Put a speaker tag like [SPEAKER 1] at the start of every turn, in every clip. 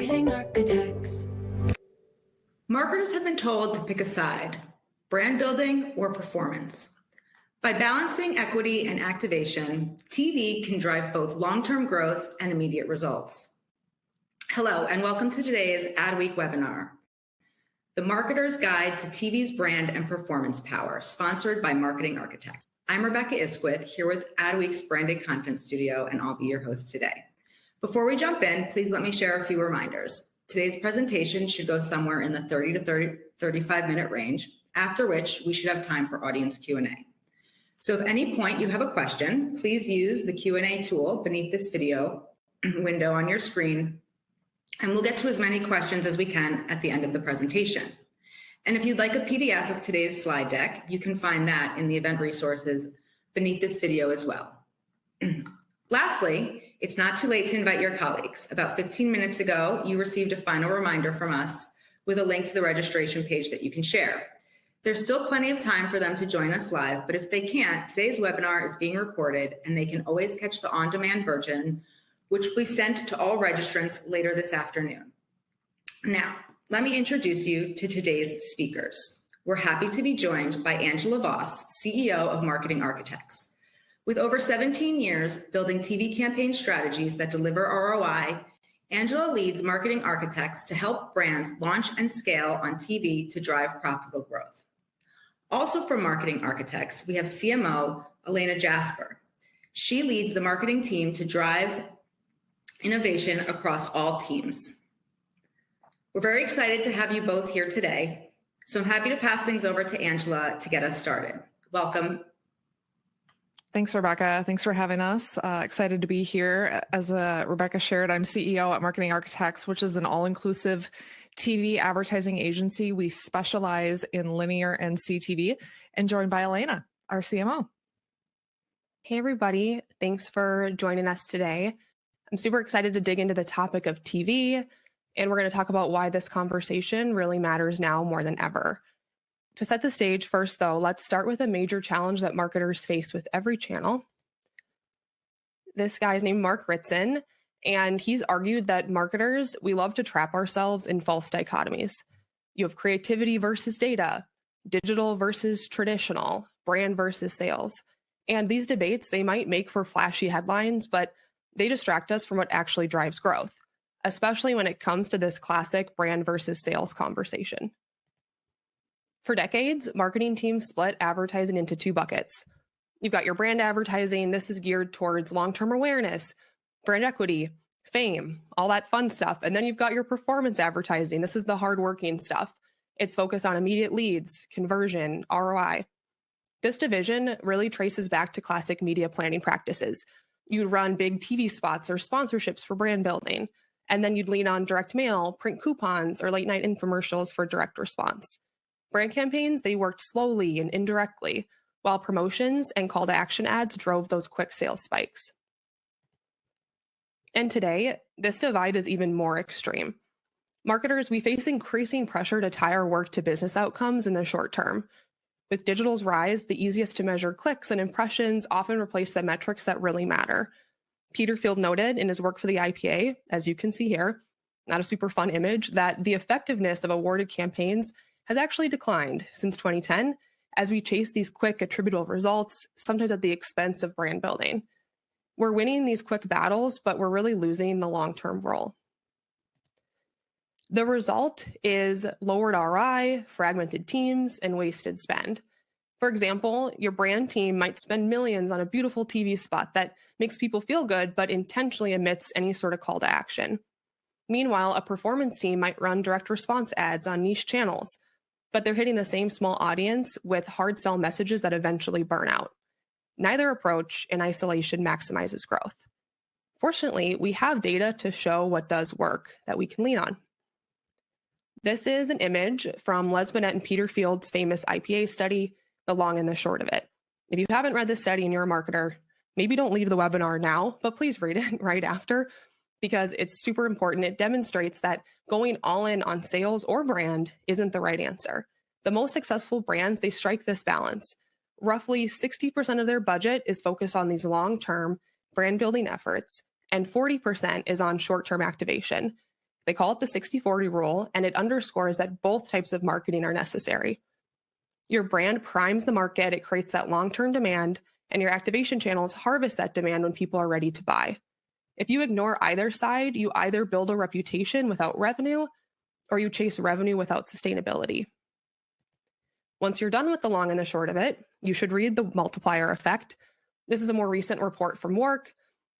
[SPEAKER 1] Marketing architects.
[SPEAKER 2] Marketers have been told to pick a side, brand building or performance. By balancing equity and activation, TV can drive both long-term growth and immediate results. Hello, and welcome to today's Adweek webinar, The Marketer's Guide to TV's Brand and Performance Power, sponsored by Marketing Architects. I'm Rebecca Isquith, here with Adweek's Branded Content Studio, and I'll be your host today. Before we jump in, please let me share a few reminders. Today's presentation should go somewhere in the 30 to 35 minute range, after which we should have time for audience Q&A. So if at any point you have a question, please use the Q&A tool beneath this video window on your screen, and we'll get to as many questions as we can at the end of the presentation. And if you'd like a PDF of today's slide deck, you can find that in the event resources beneath this video as well. Lastly, it's not too late to invite your colleagues. About 15 minutes ago, you received a final reminder from us with a link to the registration page that you can share. There's still plenty of time for them to join us live, but if they can't, today's webinar is being recorded and they can always catch the on-demand version, which will be sent to all registrants later this afternoon. Now, let me introduce you to today's speakers. We're happy to be joined by Angela Voss, CEO of Marketing Architects. With over 17 years building TV campaign strategies that deliver ROI, Angela leads Marketing Architects to help brands launch and scale on TV to drive profitable growth. Also from Marketing Architects, we have CMO Elena Jasper. She leads the marketing team to drive innovation across all teams. We're very excited to have you both here today, so I'm happy to pass things over to Angela to get us started. Welcome.
[SPEAKER 3] Thanks, Rebecca. Thanks for having us. Excited to be here. As Rebecca shared, I'm CEO at Marketing Architects, which is an all-inclusive TV advertising agency. We specialize in linear and CTV, and joined by Elena, our CMO.
[SPEAKER 4] Hey, everybody. Thanks for joining us today. I'm super excited to dig into the topic of TV, and we're going to talk about why this conversation really matters now more than ever. To set the stage first, though, let's start with a major challenge that marketers face with every channel. This guy's named Mark Ritson, and he's argued that marketers, we love to trap ourselves in false dichotomies. You have creativity versus data, digital versus traditional, brand versus sales. And these debates, they might make for flashy headlines, but they distract us from what actually drives growth, especially when it comes to this classic brand versus sales conversation. For decades, marketing teams split advertising into two buckets. You've got your brand advertising. This is geared towards long-term awareness, brand equity, fame, all that fun stuff. And then you've got your performance advertising. This is the hardworking stuff. It's focused on immediate leads, conversion, ROI. This division really traces back to classic media planning practices. You'd run big TV spots or sponsorships for brand building, and then you'd lean on direct mail, print coupons, or late-night infomercials for direct response. Brand campaigns, they worked slowly and indirectly, while promotions and call to action ads drove those quick sales spikes. And today, this divide is even more extreme. Marketers, we face increasing pressure to tie our work to business outcomes in the short term. With digital's rise, the easiest to measure clicks and impressions often replace the metrics that really matter. Peter Field noted in his work for the IPA, as you can see here, not a super fun image, that the effectiveness of awarded campaigns has actually declined since 2010 as we chase these quick attributable results, sometimes at the expense of brand building. We're winning these quick battles, but we're really losing the long-term role. The result is lowered ROI, fragmented teams, and wasted spend. For example, your brand team might spend millions on a beautiful TV spot that makes people feel good, but intentionally omits any sort of call to action. Meanwhile, a performance team might run direct response ads on niche channels, but they're hitting the same small audience with hard sell messages that eventually burn out. Neither approach in isolation maximizes growth. Fortunately, we have data to show what does work that we can lean on. This is an image from Les Binet and Peter Field's famous IPA study, the long and the short of it. If you haven't read this study and you're a marketer, maybe don't leave the webinar now, but please read it right after, because it's super important. It demonstrates that going all in on sales or brand isn't the right answer. The most successful brands, they strike this balance. Roughly 60% of their budget is focused on these long-term brand building efforts, and 40% is on short-term activation. They call it the 60-40 rule, and it underscores that both types of marketing are necessary. Your brand primes the market, it creates that long-term demand, and your activation channels harvest that demand when people are ready to buy. If you ignore either side, you either build a reputation without revenue, or you chase revenue without sustainability. Once you're done with the long and the short of it, you should read the multiplier effect. This is a more recent report from WARC,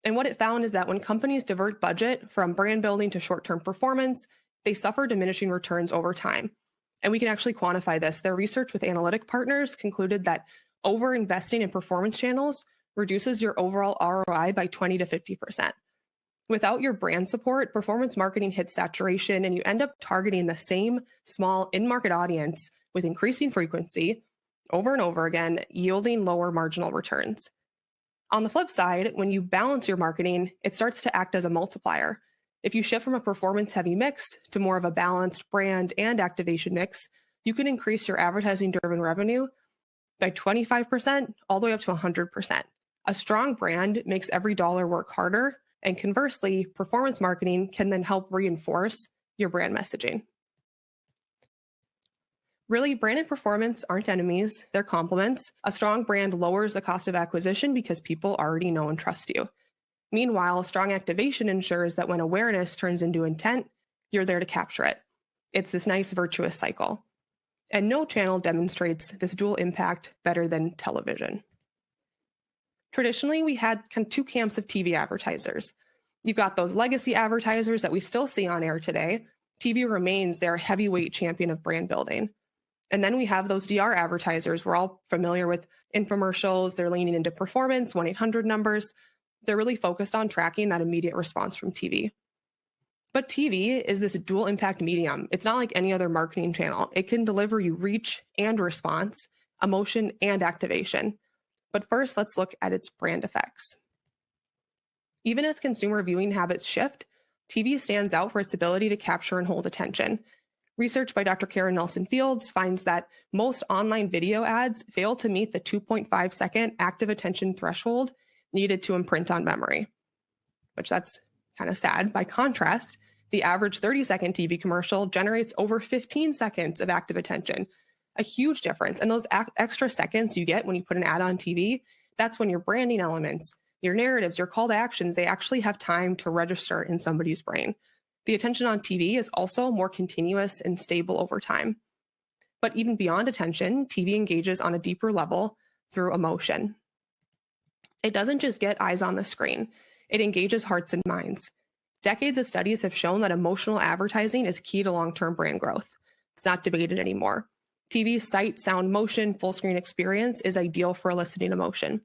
[SPEAKER 4] and what it found is that when companies divert budget from brand building to short-term performance, they suffer diminishing returns over time. And we can actually quantify this. Their research with analytic partners concluded that over-investing in performance channels reduces your overall ROI by 20 to 50%. Without your brand support, performance marketing hits saturation and you end up targeting the same small in-market audience with increasing frequency over and over again, yielding lower marginal returns. On the flip side, when you balance your marketing, it starts to act as a multiplier. If you shift from a performance-heavy mix to more of a balanced brand and activation mix, you can increase your advertising-driven revenue by 25% all the way up to 100%. A strong brand makes every dollar work harder, and conversely, performance marketing can then help reinforce your brand messaging. Really, brand and performance aren't enemies, they're complements. A strong brand lowers the cost of acquisition because people already know and trust you. Meanwhile, strong activation ensures that when awareness turns into intent, you're there to capture it. It's this nice virtuous cycle. And no channel demonstrates this dual impact better than television. Traditionally, we had two camps of TV advertisers. You've got those legacy advertisers that we still see on air today. TV remains their heavyweight champion of brand building. And then we have those DR advertisers. We're all familiar with infomercials. They're leaning into performance, 1-800 numbers. They're really focused on tracking that immediate response from TV. But TV is this dual impact medium. It's not like any other marketing channel. It can deliver you reach and response, emotion and activation. But first, let's look at its brand effects. Even as consumer viewing habits shift, TV stands out for its ability to capture and hold attention. Research by Dr. Karen Nelson-Fields finds that most online video ads fail to meet the 2.5-second active attention threshold needed to imprint on memory, which that's kind of sad. By contrast, the average 30-second TV commercial generates over 15 seconds of active attention, a huge difference. And those extra seconds you get when you put an ad on TV, that's when your branding elements, your narratives, your call to actions, they actually have time to register in somebody's brain. The attention on TV is also more continuous and stable over time. But even beyond attention, TV engages on a deeper level through emotion. It doesn't just get eyes on the screen, it engages hearts and minds. Decades of studies have shown that emotional advertising is key to long-term brand growth. It's not debated anymore. TV's sight, sound, motion, full screen experience is ideal for eliciting emotion.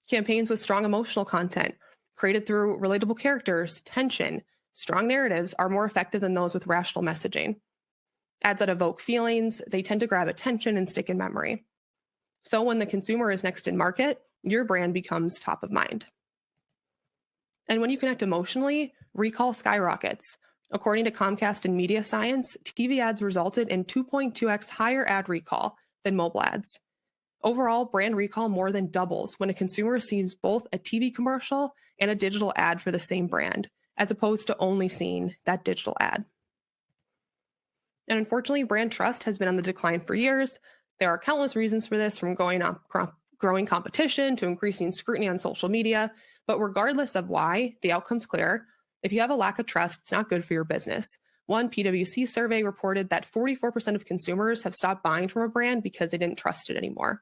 [SPEAKER 4] Campaigns with strong emotional content, created through relatable characters, tension, strong narratives, are more effective than those with rational messaging. Ads that evoke feelings, they tend to grab attention and stick in memory. So when the consumer is next in market, your brand becomes top of mind. And when you connect emotionally, recall skyrockets. According to Comcast and Media Science, TV ads resulted in 2.2x higher ad recall than mobile ads. Overall, brand recall more than doubles when a consumer sees both a TV commercial and a digital ad for the same brand, as opposed to only seeing that digital ad. And unfortunately, brand trust has been on the decline for years. There are countless reasons for this, from growing competition to increasing scrutiny on social media. But regardless of why, the outcome's clear. If you have a lack of trust, it's not good for your business. One PwC survey reported that 44% of consumers have stopped buying from a brand because they didn't trust it anymore.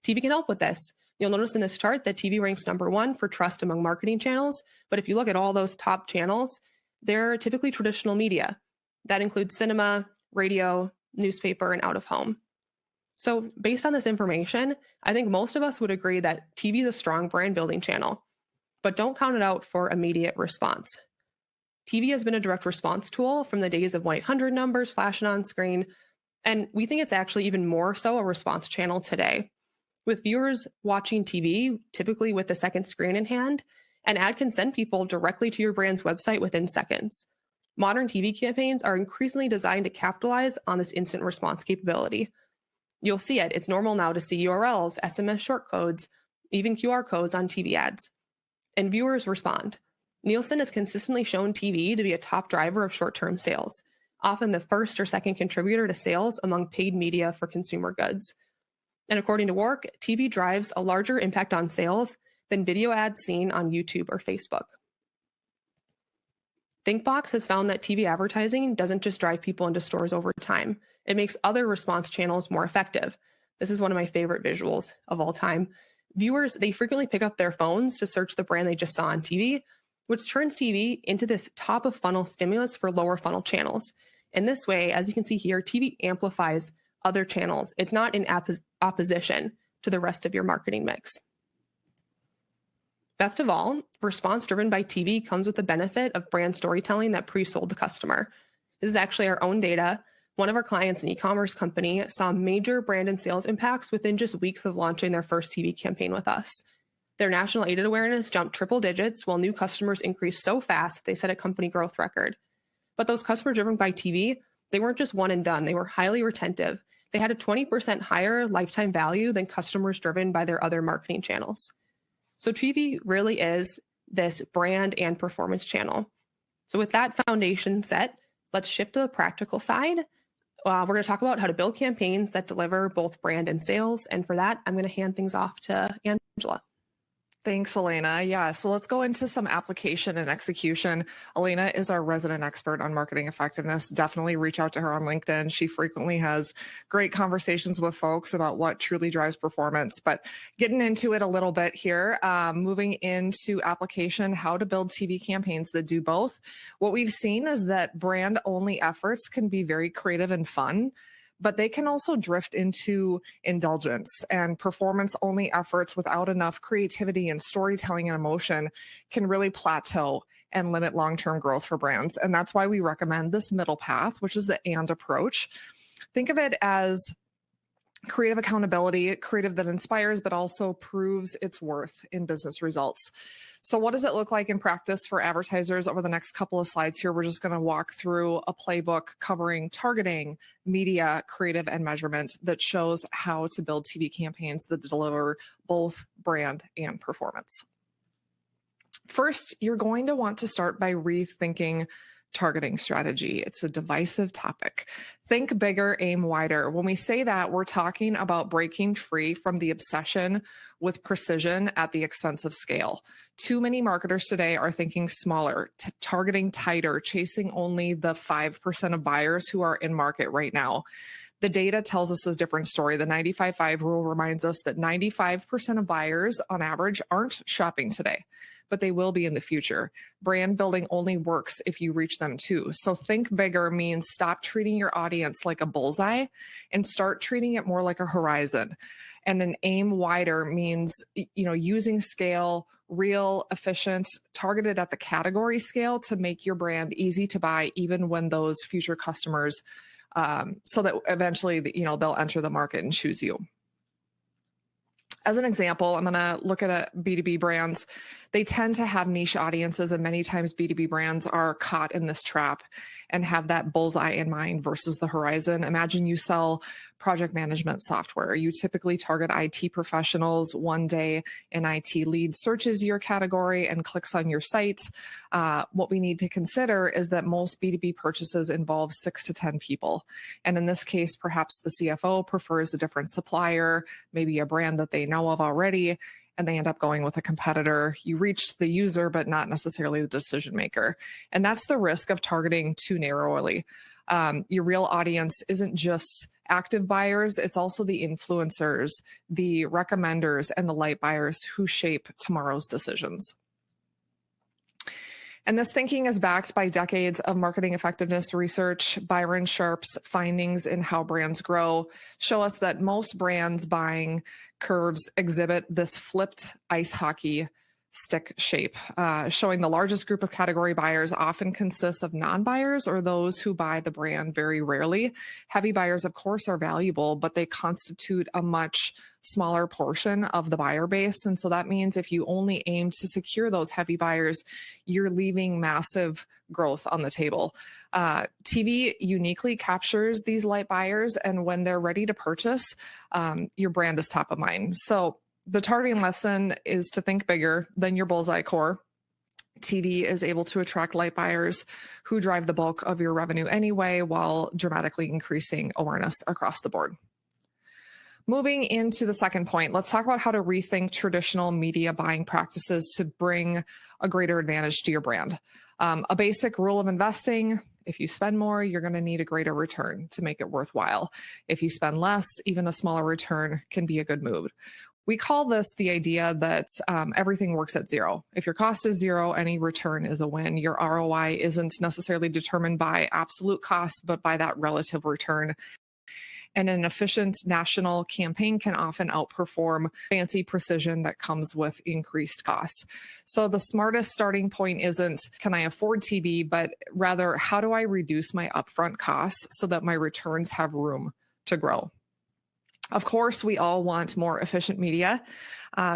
[SPEAKER 4] TV can help with this. You'll notice in this chart that TV ranks #1 for trust among marketing channels. But if you look at all those top channels, they're typically traditional media. That includes cinema, radio, newspaper, and out of home. So based on this information, I think most of us would agree that TV is a strong brand building channel, but don't count it out for immediate response. TV has been a direct response tool from the days of 1-800 numbers flashing on screen, and we think it's actually even more so a response channel today. With viewers watching TV, typically with a second screen in hand, an ad can send people directly to your brand's website within seconds. Modern TV campaigns are increasingly designed to capitalize on this instant response capability. You'll see it. It's normal now to see URLs, SMS short codes, even QR codes on TV ads. And viewers respond. Nielsen has consistently shown TV to be a top driver of short-term sales, often the first or second contributor to sales among paid media for consumer goods. And according to WARC, TV drives a larger impact on sales than video ads seen on YouTube or Facebook. ThinkBox has found that TV advertising doesn't just drive people into stores over time. It makes other response channels more effective. This is one of my favorite visuals of all time. Viewers, they frequently pick up their phones to search the brand they just saw on TV, which turns TV into this top of funnel stimulus for lower funnel channels. In this way, as you can see here, TV amplifies other channels. It's not in opposition to the rest of your marketing mix. Best of all, response driven by TV comes with the benefit of brand storytelling that pre-sold the customer. This is actually our own data. One of our clients, an e-commerce company, saw major brand and sales impacts within just weeks of launching their first TV campaign with us. Their national aided awareness jumped triple digits, while new customers increased so fast they set a company growth record. But those customers driven by TV, they weren't just one and done. They were highly retentive. They had a 20% higher lifetime value than customers driven by their other marketing channels. So TV really is this brand and performance channel. So with that foundation set, let's shift to the practical side. We're going to talk about how to build campaigns that deliver both brand and sales. And for that, I'm going to hand things off to Angela.
[SPEAKER 3] Thanks, Elena. Yeah, so let's go into some application and execution. Elena is our resident expert on marketing effectiveness. Definitely reach out to her on LinkedIn. She frequently has great conversations with folks about what truly drives performance. But getting into it a little bit here, moving into application, how to build TV campaigns that do both. What we've seen is that brand-only efforts can be very creative and fun, but they can also drift into indulgence, and performance-only efforts without enough creativity and storytelling and emotion can really plateau and limit long-term growth for brands. And that's why we recommend this middle path, which is the and approach. Think of it as creative accountability, creative that inspires, but also proves its worth in business results. So what does it look like in practice for advertisers? Over the next couple of slides here, we're just going to walk through a playbook covering targeting, media, creative, and measurement that shows how to build TV campaigns that deliver both brand and performance. First, you're going to want to start by rethinking targeting strategy. It's a divisive topic. Think bigger, aim wider. When we say that, we're talking about breaking free from the obsession with precision at the expense of scale. Too many marketers today are thinking smaller, targeting tighter, chasing only the 5% of buyers who are in market right now. The data tells us a different story. The 95-5 rule reminds us that 95% of buyers on average aren't shopping today, but they will be in the future. Brand building only works if you reach them too. So think bigger means stop treating your audience like a bullseye and start treating it more like a horizon. And an aim wider means, using scale, real, efficient, targeted at the category scale to make your brand easy to buy, even when those future customers, so that eventually, they'll enter the market and choose you. As an example, I'm going to look at B2B brands. They tend to have niche audiences, and many times B2B brands are caught in this trap and have that bullseye in mind versus the horizon. Imagine you sell project management software. You typically target IT professionals. One day an IT lead searches your category and clicks on your site. What we need to consider is that most B2B purchases involve 6 to 10 people. And in this case, perhaps the CFO prefers a different supplier, maybe a brand that they know of already, and they end up going with a competitor. You reached the user, but not necessarily the decision maker. And that's the risk of targeting too narrowly. Your real audience isn't just active buyers, it's also the influencers, the recommenders, and the light buyers who shape tomorrow's decisions. And this thinking is backed by decades of marketing effectiveness research. Byron Sharp's findings in How Brands Grow show us that most brands' buying curves exhibit this flipped ice hockey stick shape, showing the largest group of category buyers often consists of non-buyers or those who buy the brand very rarely. Heavy buyers, of course, are valuable, but they constitute a much smaller portion of the buyer base. And so that means if you only aim to secure those heavy buyers, you're leaving massive growth on the table. TV uniquely captures these light buyers, and when they're ready to purchase, your brand is top of mind. So the targeting lesson is to think bigger than your bullseye core. TV is able to attract light buyers who drive the bulk of your revenue anyway, while dramatically increasing awareness across the board. Moving into the second point, let's talk about how to rethink traditional media buying practices to bring a greater advantage to your brand. A basic rule of investing: if you spend more, you're going to need a greater return to make it worthwhile. If you spend less, even a smaller return can be a good move. We call this the idea that everything works at zero. If your cost is zero, any return is a win. Your ROI isn't necessarily determined by absolute cost, but by that relative return. And an efficient national campaign can often outperform fancy precision that comes with increased costs. So the smartest starting point isn't, can I afford TV, but rather, how do I reduce my upfront costs so that my returns have room to grow? Of course, we all want more efficient media.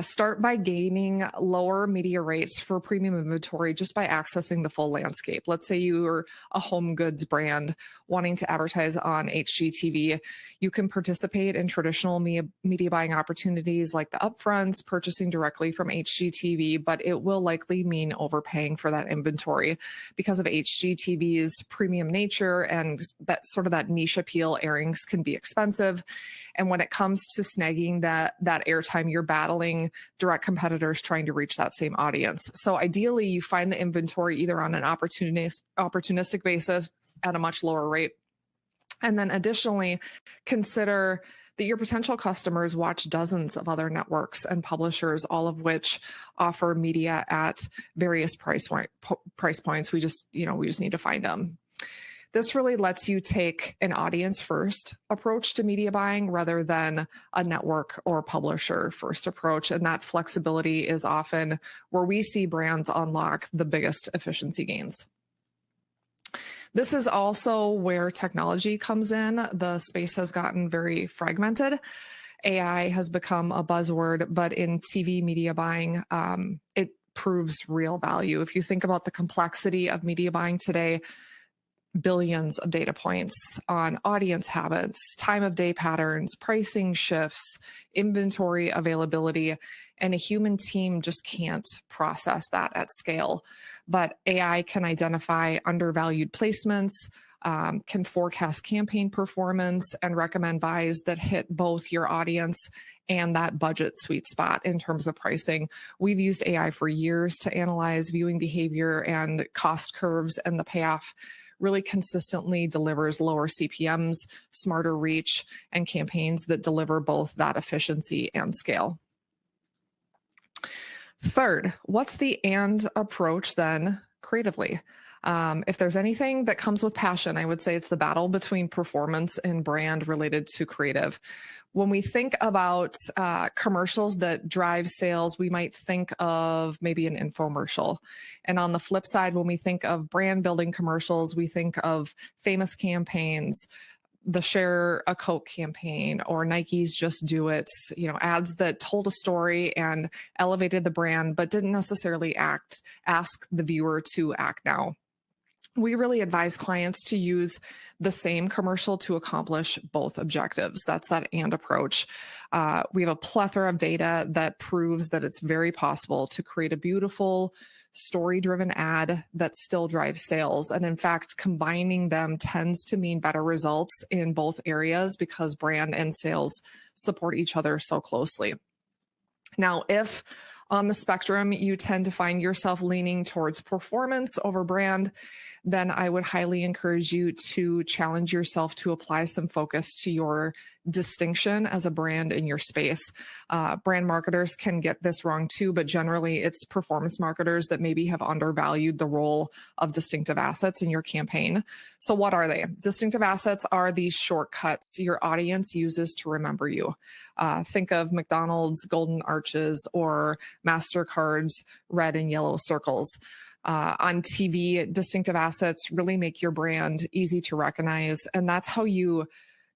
[SPEAKER 3] Start by gaining lower media rates for premium inventory just by accessing the full landscape. Let's say you're a home goods brand wanting to advertise on HGTV. You can participate in traditional media buying opportunities like the upfronts, purchasing directly from HGTV, but it will likely mean overpaying for that inventory because of HGTV's premium nature, and that niche appeal. Airings can be expensive. And when it comes to snagging that airtime, you're battling direct competitors trying to reach that same audience. So ideally, you find the inventory either on an opportunistic basis at a much lower rate. And then additionally, consider that your potential customers watch dozens of other networks and publishers, all of which offer media at various price points. We just need to find them. This really lets you take an audience first approach to media buying rather than a network or publisher first approach. And that flexibility is often where we see brands unlock the biggest efficiency gains. This is also where technology comes in. The space has gotten very fragmented. AI has become a buzzword, but in TV media buying, it proves real value. If you think about the complexity of media buying today, billions of data points on audience habits, time of day patterns, pricing shifts, inventory availability, and a human team just can't process that at scale. But AI can identify undervalued placements, can forecast campaign performance, and recommend buys that hit both your audience and that budget sweet spot in terms of pricing. We've used AI for years to analyze viewing behavior and cost curves, and the payoff really consistently delivers lower CPMs, smarter reach, and campaigns that deliver both that efficiency and scale. Third, what's the and approach then creatively? If there's anything that comes with passion, I would say it's the battle between performance and brand related to creative. When we think about commercials that drive sales, we might think of maybe an infomercial. And on the flip side, when we think of brand building commercials, we think of famous campaigns, the Share a Coke campaign, or Nike's Just Do It, ads that told a story and elevated the brand, but didn't necessarily ask the viewer to act now. We really advise clients to use the same commercial to accomplish both objectives. That's that and approach. We have a plethora of data that proves that it's very possible to create a beautiful, story-driven ad that still drives sales. And in fact, combining them tends to mean better results in both areas because brand and sales support each other so closely. Now, if on the spectrum you tend to find yourself leaning towards performance over brand, then I would highly encourage you to challenge yourself to apply some focus to your distinction as a brand in your space. Brand marketers can get this wrong too, but generally it's performance marketers that maybe have undervalued the role of distinctive assets in your campaign. So what are they? Distinctive assets are these shortcuts your audience uses to remember you. Think of McDonald's golden arches or MasterCard's red and yellow circles. On TV, distinctive assets really make your brand easy to recognize. And that's how you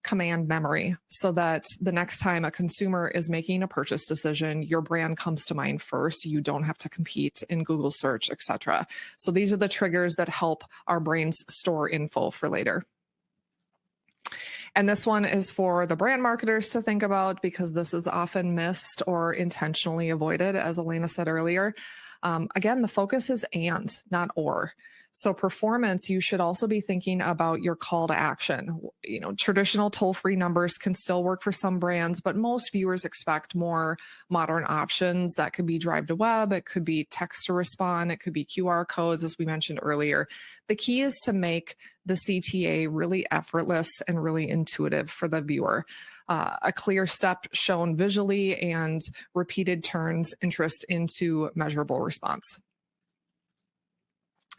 [SPEAKER 3] command memory so that the next time a consumer is making a purchase decision, your brand comes to mind first. You don't have to compete in Google search, etc. So these are the triggers that help our brains store info for later. And this one is for the brand marketers to think about because this is often missed or intentionally avoided, as Elena said earlier. Again, the focus is and, not or. So performance, you should also be thinking about your call to action. You know, traditional toll-free numbers can still work for some brands, but most viewers expect more modern options. That could be drive to web, it could be text to respond, it could be QR codes, as we mentioned earlier. The key is to make the CTA really effortless and really intuitive for the viewer. A clear step shown visually and repeated turns interest into measurable response.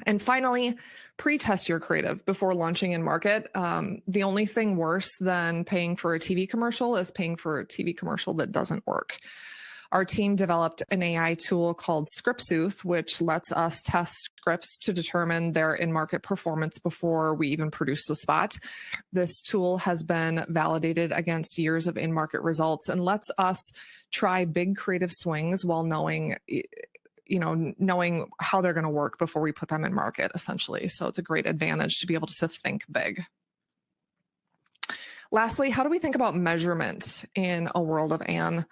[SPEAKER 3] And finally, pre-test your creative before launching in market. The only thing worse than paying for a TV commercial is paying for a TV commercial that doesn't work. Our team developed an AI tool called ScriptSooth, which lets us test scripts to determine their in-market performance before we even produce the spot. This tool has been validated against years of in-market results and lets us try big creative swings while knowing how they're going to work before we put them in market, essentially. So it's a great advantage to be able to think big. Lastly, how do we think about measurement in a world of and?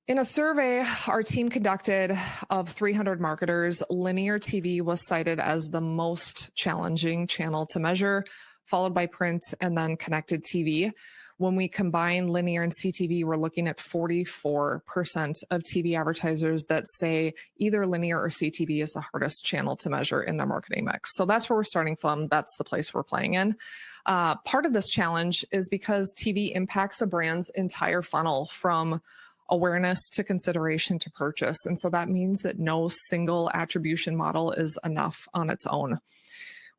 [SPEAKER 3] In a survey our team conducted of 300 marketers, linear TV was cited as the most challenging channel to measure, followed by print and then connected TV. When we combine linear and CTV, we're looking at 44% of TV advertisers that say either linear or CTV is the hardest channel to measure in their marketing mix. So that's where we're starting from. That's the place we're playing in. Part of this challenge is because TV impacts a brand's entire funnel from awareness to consideration to purchase. And so that means that no single attribution model is enough on its own.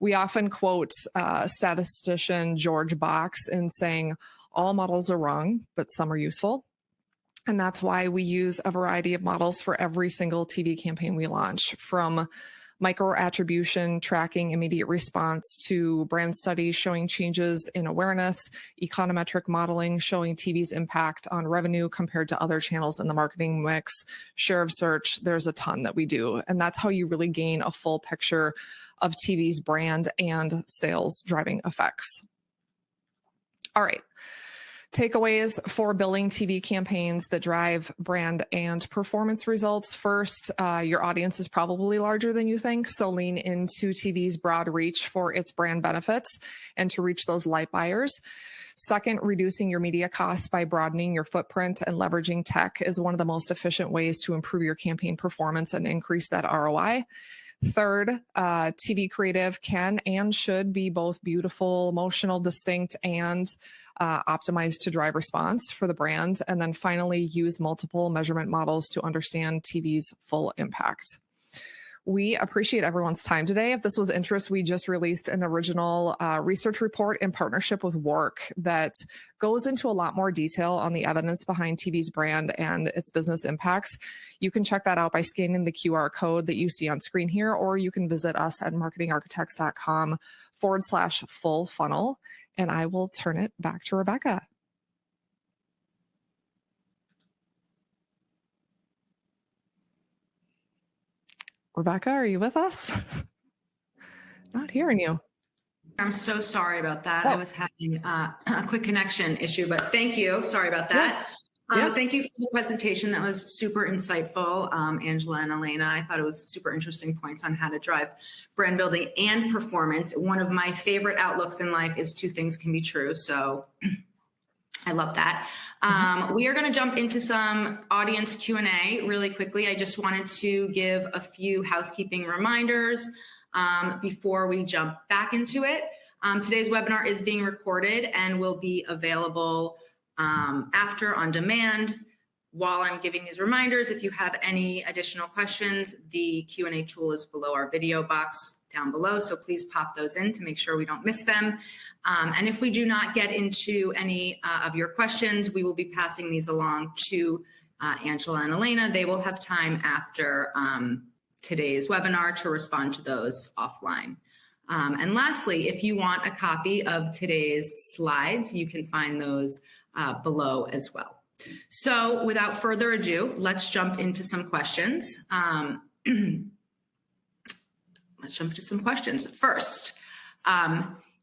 [SPEAKER 3] We often quote statistician George Box in saying, all models are wrong, but some are useful. And that's why we use a variety of models for every single TV campaign we launch, from micro attribution tracking immediate response to brand studies showing changes in awareness, econometric modeling showing TV's impact on revenue compared to other channels in the marketing mix, share of search. There's a ton that we do. And that's how you really gain a full picture of TV's brand and sales driving effects. All right. Takeaways for building TV campaigns that drive brand and performance results. First, your audience is probably larger than you think, so lean into TV's broad reach for its brand benefits and to reach those light buyers. Second, reducing your media costs by broadening your footprint and leveraging tech is one of the most efficient ways to improve your campaign performance and increase that ROI. Third, TV creative can and should be both beautiful, emotional, distinct, and optimized to drive response for the brand. And then finally, use multiple measurement models to understand TV's full impact. We appreciate everyone's time today. If this was interest, we just released an original research report in partnership with WARC that goes into a lot more detail on the evidence behind TV's brand and its business impacts. You can check that out by scanning the QR code that you see on screen here, or you can visit us at marketingarchitects.com/full funnel. And I will turn it back to Rebecca. Rebecca, are you with us? Not hearing you.
[SPEAKER 2] I'm so sorry about that. I was having a quick connection issue, but thank you. Sorry about that. Thank you for the presentation. That was super insightful, Angela and Elena. I thought it was super interesting points on how to drive brand building and performance. One of my favorite outlooks in life is two things can be true. So I love that. We are going to jump into some audience Q&A really quickly. I just wanted to give a few housekeeping reminders before we jump back into it. Today's webinar is being recorded and will be available after on demand. While I'm giving these reminders, if you have any additional questions, the Q&A tool is below our video box down below, so please pop those in to make sure we don't miss them. And if we do not get into any of your questions, we will be passing these along to Angela and Elena. They will have time after today's webinar to respond to those offline. And lastly, if you want a copy of today's slides, you can find those below as well. So without further ado, let's jump into some questions. First,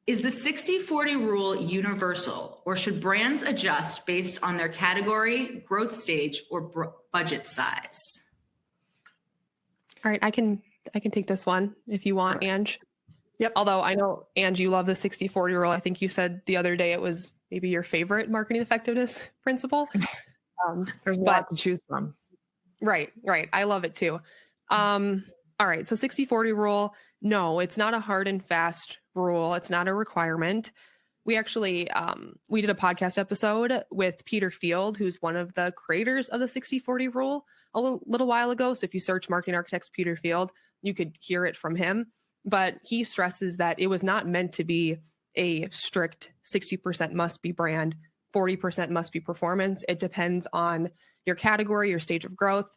[SPEAKER 2] is the 60-40 rule universal, or should brands adjust based on their category, growth stage, or budget size?
[SPEAKER 4] All right, I can take this one if you want, Ange.
[SPEAKER 3] Yep.
[SPEAKER 4] Although I know, Ange, you love the 60-40 rule. I think you said the other day it was maybe your favorite marketing effectiveness principle.
[SPEAKER 3] There's a lot to choose from.
[SPEAKER 4] Right. I love it too. All right, so 60-40 rule. No, it's not a hard and fast rule. It's not a requirement. We actually, we did a podcast episode with Peter Field, who's one of the creators of the 60-40 rule a little while ago. So if you search Marketing Architects Peter Field, you could hear it from him. But he stresses that it was not meant to be a strict 60% must be brand, 40% must be performance. It depends on your category, your stage of growth.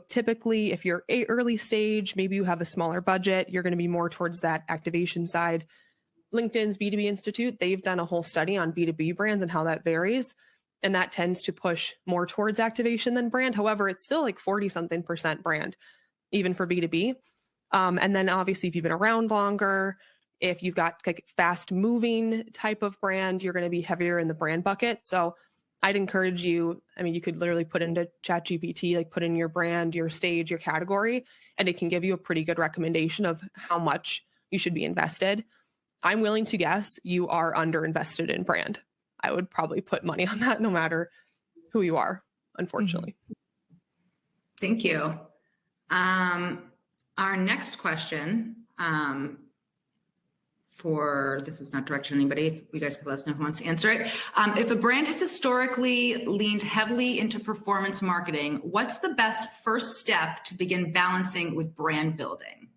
[SPEAKER 4] Typically, if you're early stage, maybe you have a smaller budget, you're going to be more towards that activation side. LinkedIn's B2B Institute, they've done a whole study on B2B brands and how that varies. And that tends to push more towards activation than brand. However, it's still like 40-something% brand, even for B2B. And then obviously, if you've been around longer, if you've got like fast moving type of brand, you're going to be heavier in the brand bucket. So I'd encourage you, you could literally put into ChatGPT, like put in your brand, your stage, your category, and it can give you a pretty good recommendation of how much you should be invested. I'm willing to guess you are underinvested in brand. I would probably put money on that no matter who you are, unfortunately.
[SPEAKER 2] Thank you. Our next question this is not directed at anybody. If you guys could let us know who wants to answer it. If a brand has historically leaned heavily into performance marketing, what's the best first step to begin balancing with brand building?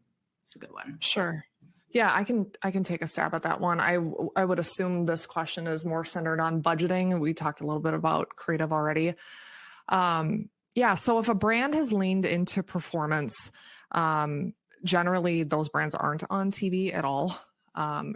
[SPEAKER 2] It's a good one.
[SPEAKER 3] Sure. Yeah, I can take a stab at that one. I would assume this question is more centered on budgeting. We talked a little bit about creative already. So if a brand has leaned into performance, generally those brands aren't on TV at all.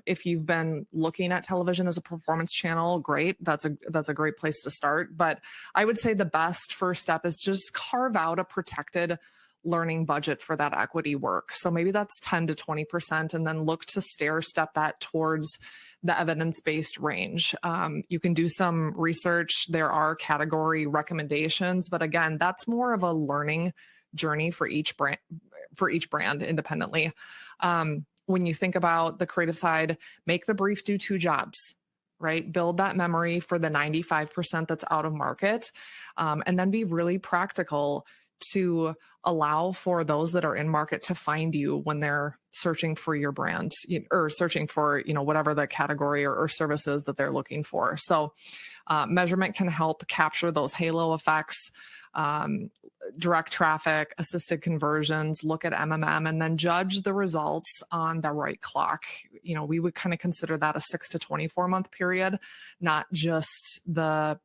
[SPEAKER 3] If you've been looking at television as a performance channel, great. That's a great place to start. But I would say the best first step is just carve out a protected learning budget for that equity work. So maybe that's 10 to 20%, and then look to stair step that towards the evidence-based range. You can do some research. There are category recommendations, but again, that's more of a learning journey for each brand independently. When you think about the creative side, make the brief do two jobs, right? Build that memory for the 95% that's out of market, and then be really practical to allow for those that are in market to find you when they're searching for your brand or searching for, whatever the category or services that they're looking for. So measurement can help capture those halo effects, direct traffic, assisted conversions, look at MMM, and then judge the results on the right clock. We would kind of consider that a 6 to 24 month period, not just the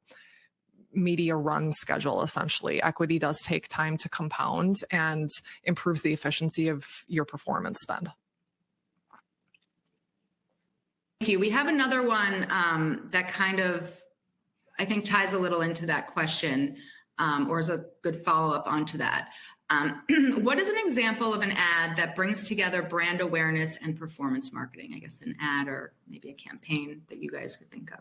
[SPEAKER 3] media run schedule. Essentially, equity does take time to compound and improves the efficiency of your performance spend.
[SPEAKER 2] Thank you. We have another one that kind of, I think, ties a little into that question, or is a good follow-up onto that. What is an example of an ad that brings together brand awareness and performance marketing? I guess an ad or maybe a campaign that you guys could think of.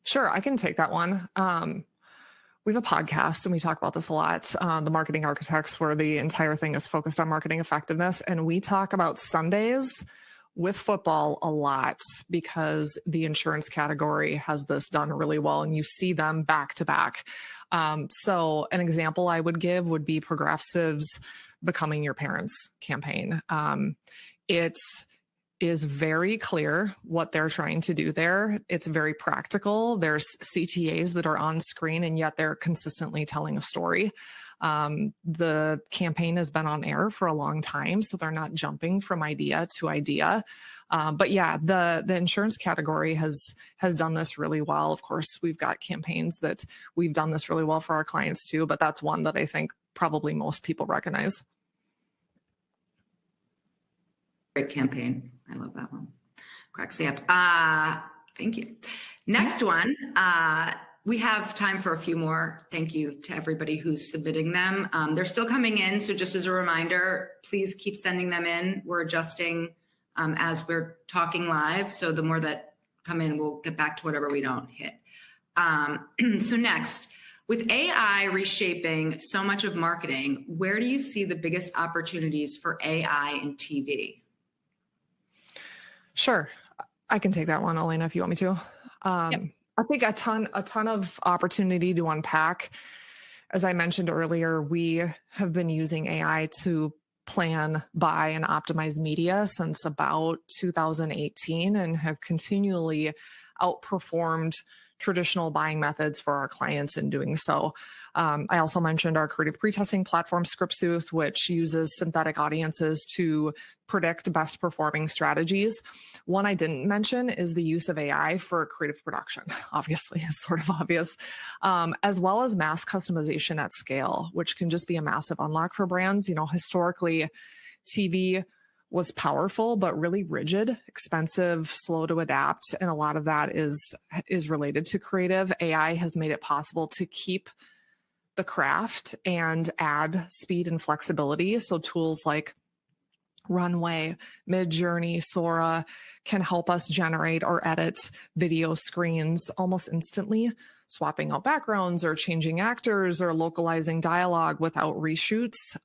[SPEAKER 3] Sure, I can take that one. We have a podcast and we talk about this a lot, the Marketing Architects, where the entire thing is focused on marketing effectiveness. And we talk about Sundays with football a lot because the insurance category has this done really well and you see them back to back. So an example I would give would be Progressive's Becoming Your Parents campaign. It is very clear what they're trying to do there. It's very practical. There's CTAs that are on screen, and yet they're consistently telling a story. The campaign has been on air for a long time, so they're not jumping from idea to idea. But yeah, the insurance category has done this really well. Of course, we've got campaigns that we've done this really well for our clients too, but that's one that I think probably most people recognize.
[SPEAKER 2] Great campaign. I love that one. Cracks me up. Thank you. Next one. We have time for a few more. Thank you to everybody who's submitting them. They're still coming in. So just as a reminder, please keep sending them in. We're adjusting as we're talking live. So the more that come in, we'll get back to whatever we don't hit. So next, With AI reshaping so much of marketing, where do you see the biggest opportunities for AI in TV?
[SPEAKER 3] Sure. I can take that one, Elena, if you want me to.
[SPEAKER 4] Yep.
[SPEAKER 3] I think a ton of opportunity to unpack. As I mentioned earlier, we have been using AI to plan, buy, and optimize media since about 2018 and have continually outperformed traditional buying methods for our clients in doing so. I also mentioned our creative pre-testing platform, ScriptSooth, which uses synthetic audiences to predict best performing strategies. One I didn't mention is the use of AI for creative production, obviously, is sort of obvious, as well as mass customization at scale, which can just be a massive unlock for brands. You know, historically, TV was powerful, but really rigid, expensive, slow to adapt. And a lot of that is related to creative. AI has made it possible to keep the craft and add speed and flexibility. So tools like Runway, Midjourney, Sora can help us generate or edit video screens almost instantly, swapping out backgrounds or changing actors or localizing dialogue without reshoots.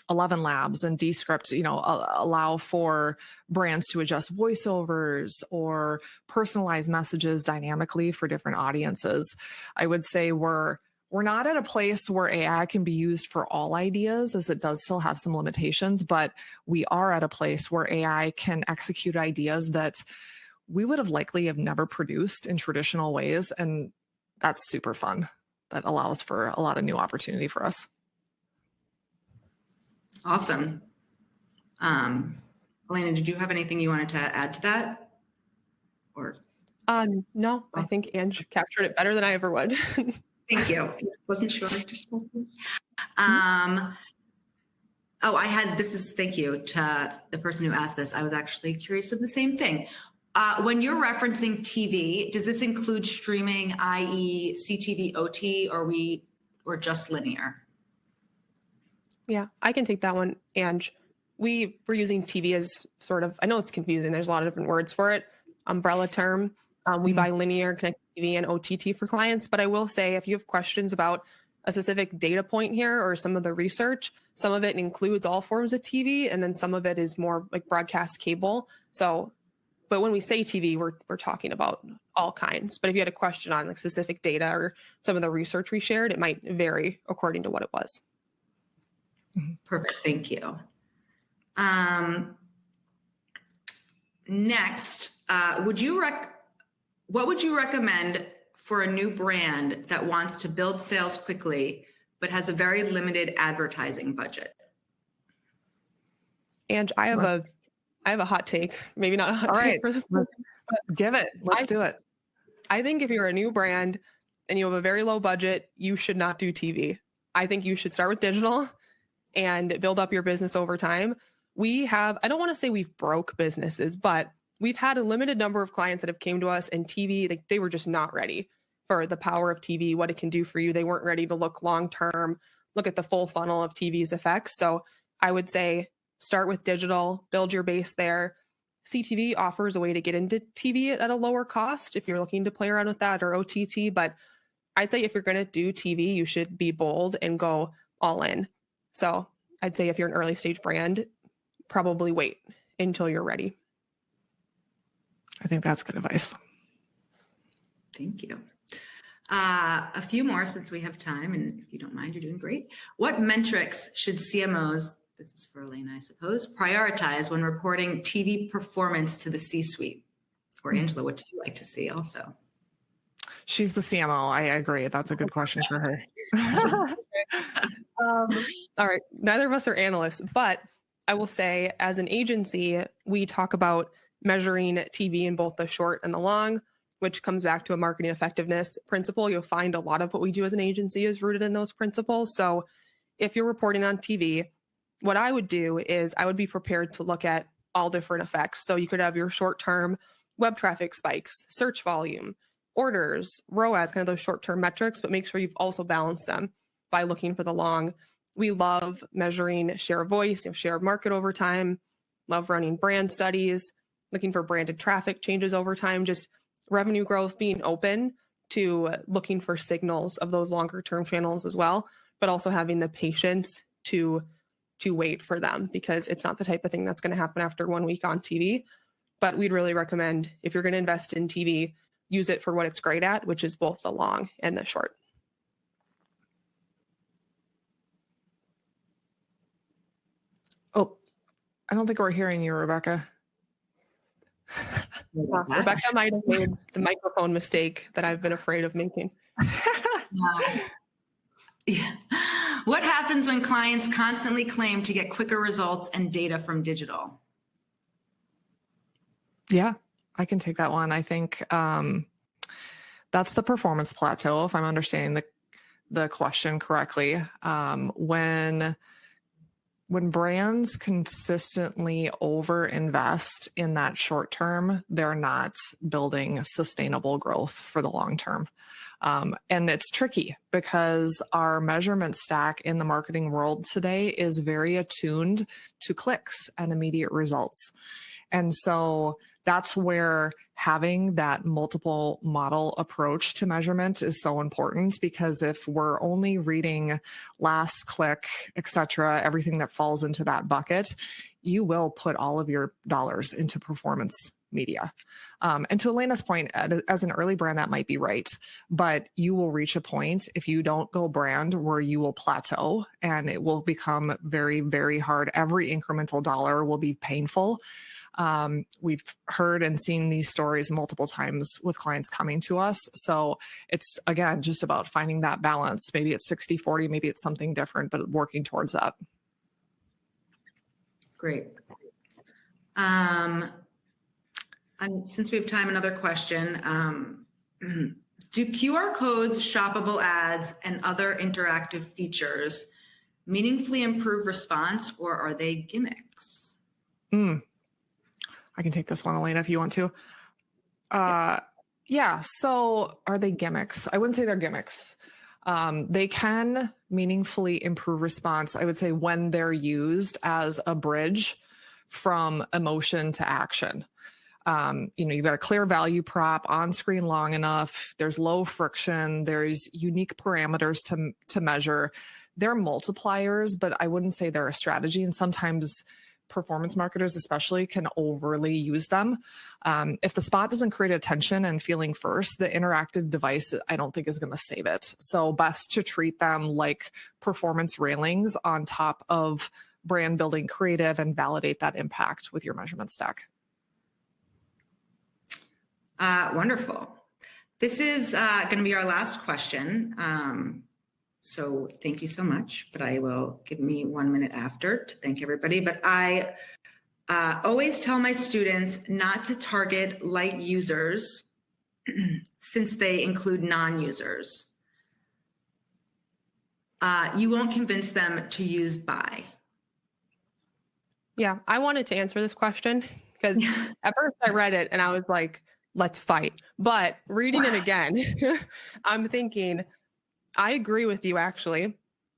[SPEAKER 3] 11 Labs and Descript, allow for brands to adjust voiceovers or personalize messages dynamically for different audiences. I would say we're not at a place where AI can be used for all ideas, as it does still have some limitations, but we are at a place where AI can execute ideas that we would have likely have never produced in traditional ways. And that's super fun. That allows for a lot of new opportunity for us.
[SPEAKER 2] Awesome. Elena, did you have anything you wanted to add to that? Or
[SPEAKER 4] No, I think Ange captured it better than I ever would.
[SPEAKER 2] Thank you. Wasn't sure. Thank you to the person who asked this. I was actually curious of the same thing. When you're referencing TV, does this include streaming, i.e. CTV, OT, or just linear?
[SPEAKER 4] Yeah, I can take that one, Ange. We were using TV as sort of, I know it's confusing. There's a lot of different words for it. Umbrella term. We buy linear, connected TV, and OTT for clients. But I will say, if you have questions about a specific data point here or some of the research, some of it includes all forms of TV, and then some of it is more like broadcast cable. So, but when we say TV, we're talking about all kinds. But if you had a question on like specific data or some of the research we shared, it might vary according to what it was.
[SPEAKER 2] Perfect. Thank you. Next, what would you recommend for a new brand that wants to build sales quickly, but has a very limited advertising budget?
[SPEAKER 4] And I have a hot take, maybe not a hot take for this.
[SPEAKER 3] Give it. Let's do it.
[SPEAKER 4] I think if you're a new brand and you have a very low budget, you should not do TV. I think you should start with digital and build up your business over time. I don't want to say we've broke businesses, but we've had a limited number of clients that have came to us, and TV, they were just not ready for the power of TV, what it can do for you. They weren't ready to look long-term, look at the full funnel of TV's effects. So I would say start with digital, build your base there. CTV offers a way to get into TV at a lower cost if you're looking to play around with that, or OTT. But I'd say if you're going to do TV, you should be bold and go all in. So I'd say if you're an early stage brand, probably wait until you're ready.
[SPEAKER 3] I think that's good advice.
[SPEAKER 2] Thank you. A few more since we have time, and if you don't mind, you're doing great. What metrics should CMOs, this is for Elena, I suppose, prioritize when reporting TV performance to the C-suite? Or Angela, what do you like to see also?
[SPEAKER 3] She's the CMO. I agree. That's a good question for her.
[SPEAKER 4] All right. Neither of us are analysts, but I will say as an agency, we talk about measuring TV in both the short and the long, which comes back to a marketing effectiveness principle. You'll find a lot of what we do as an agency is rooted in those principles. So if you're reporting on TV, what I would do is I would be prepared to look at all different effects. So you could have your short-term web traffic spikes, search volume, orders, ROAS, kind of those short-term metrics, but make sure you've also balanced them by looking for the long. We love measuring share of voice, share of market over time, love running brand studies, looking for branded traffic changes over time, just revenue growth, being open to looking for signals of those longer term channels as well, but also having the patience to wait for them, because it's not the type of thing that's going to happen after 1 week on TV. But we'd really recommend, if you're going to invest in TV, use it for what it's great at, which is both the long and the short.
[SPEAKER 3] Oh, I don't think we're hearing you, Rebecca.
[SPEAKER 4] Rebecca might have made the microphone mistake that I've been afraid of making.
[SPEAKER 2] Yeah. What happens when clients constantly claim to get quicker results and data from digital?
[SPEAKER 3] Yeah, I can take that one. I think that's the performance plateau, if I'm understanding the question correctly. When brands consistently overinvest in that short term, they're not building sustainable growth for the long term. And it's tricky because our measurement stack in the marketing world today is very attuned to clicks and immediate results. And so that's where having that multiple model approach to measurement is so important, because if we're only reading last click, et cetera, everything that falls into that bucket, you will put all of your dollars into performance media. And to Elena's point, as an early brand, that might be right, but you will reach a point if you don't go brand where you will plateau and it will become very, very hard. Every incremental dollar will be painful. We've heard and seen these stories multiple times with clients coming to us. So it's, again, just about finding that balance. Maybe it's 60-40, maybe it's something different, but working towards that.
[SPEAKER 2] Great. And since we have time, another question. Do QR codes, shoppable ads, and other interactive features meaningfully improve response, or are they gimmicks?
[SPEAKER 3] I can take this one, Elena, if you want to. Yeah, so are they gimmicks? I wouldn't say they're gimmicks. They can meaningfully improve response, I would say, when they're used as a bridge from emotion to action. You've got a clear value prop on screen long enough. There's low friction. There's unique parameters to measure. They're multipliers, but I wouldn't say they're a strategy. And sometimes performance marketers especially can overly use them. If the spot doesn't create attention and feeling first, the interactive device, I don't think is going to save it. So best to treat them like performance railings on top of brand building creative and validate that impact with your measurement stack.
[SPEAKER 2] Wonderful. This is going to be our last question. So thank you so much, but I will give me 1 minute after to thank everybody. But I always tell my students not to target light users since they include non-users. You won't convince them to use buy.
[SPEAKER 4] Yeah, I wanted to answer this question because at first I read it and I was like, let's fight. But reading it again, I'm thinking, I agree with you actually,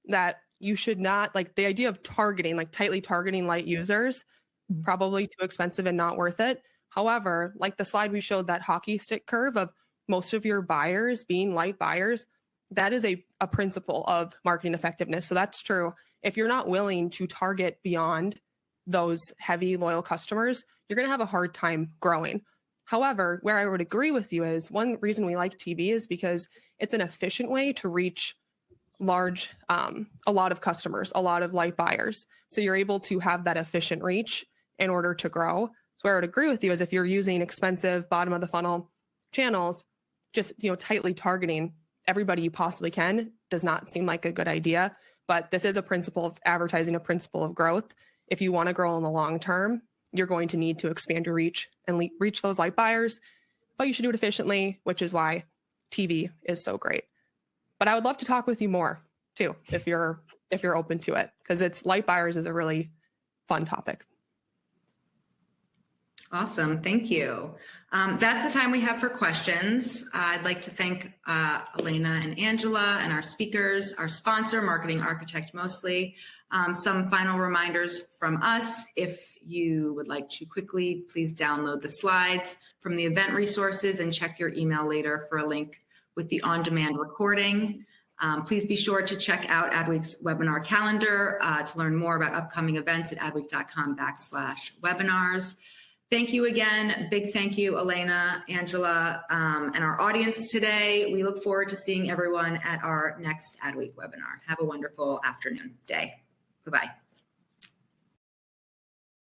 [SPEAKER 4] that you should not, like the idea of targeting, like tightly targeting light users, probably too expensive and not worth it. However, like the slide we showed, that hockey stick curve of most of your buyers being light buyers, that is a principle of marketing effectiveness. So that's true. If you're not willing to target beyond those heavy loyal customers, you're going to have a hard time growing. However, where I would agree with you is one reason we like TV is because it's an efficient way to reach a lot of customers, a lot of light buyers. So you're able to have that efficient reach in order to grow. So where I would agree with you is if you're using expensive bottom of the funnel channels, just tightly targeting everybody you possibly can does not seem like a good idea. But this is a principle of advertising, a principle of growth. If you want to grow in the long term, you're going to need to expand your reach and reach those light buyers, but you should do it efficiently, which is why TV is so great. But I would love to talk with you more too, if you're open to it, because it's light buyers is a really fun topic.
[SPEAKER 2] Awesome. Thank you. That's the time we have for questions. I'd like to thank Elena and Angela and our speakers, our sponsor, Marketing Architect Mostly. Some final reminders from us. If you would like to quickly, please download the slides from the event resources and check your email later for a link with the on-demand recording. Please be sure to check out Adweek's webinar calendar to learn more about upcoming events at adweek.com/webinars. Thank you again. Big thank you, Elena, Angela, and our audience today. We look forward to seeing everyone at our next Adweek webinar. Have a wonderful afternoon, day. Bye-bye.